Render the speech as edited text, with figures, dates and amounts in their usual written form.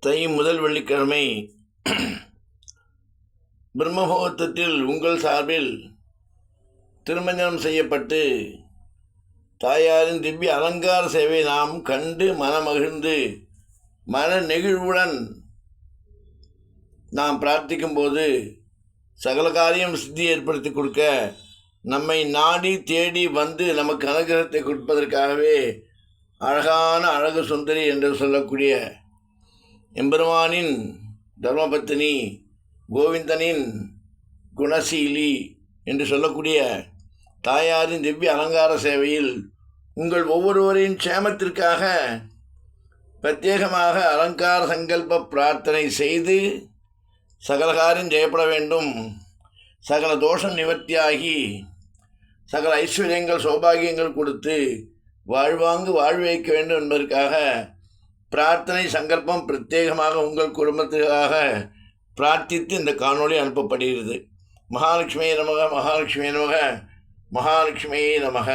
தை முதல் வெள்ளிக்கிழமை பிரம்மமுகூர்த்தத்தில் உங்கள் சார்பில் திருமஞ்சனம் செய்யப்பட்டு தாயாரின் திவ்ய அலங்கார சேவை நாம் கண்டு மனமகிழ்ந்து மன நெகிழ்வுடன் நாம் பிரார்த்திக்கும் போது சகல காரியம் சித்தி ஏற்படுத்தி கொடுக்க நம்மை நாடி தேடி வந்து நமக்கு அனுகிரகத்தை கொடுப்பதற்காகவே அழகான அழகு சுந்தரி என்று சொல்லக்கூடிய எம்பெருமானின் தர்மபத்தினி கோவிந்தனின் குணசீலி என்று சொல்லக்கூடிய தாயாரின் திவ்ய அலங்கார சேவையில் உங்கள் ஒவ்வொருவரின் க்ஷேமத்திற்காக பிரத்யேகமாக அலங்கார சங்கல்ப பிரார்த்தனை செய்து சகலகாரியம் ஜெயப்பட வேண்டும், சகல தோஷம் நிவர்த்தியாகி சகல ஐஸ்வர்யங்கள் சௌபாகியங்கள் கொடுத்து வாழ்வாங்கு வாழ்வைக்க வேண்டும் என்பதற்காக பிரார்த்தனை சங்கல்பம் பிரத்யேகமாக உங்கள் குடும்பத்திற்காக பிரார்த்தித்து இந்த காணொளி அனுப்பப்படுகிறது. மகாலட்சுமியே நமக, மகாலட்சுமியே நமக, மகாலட்சுமியே நமக.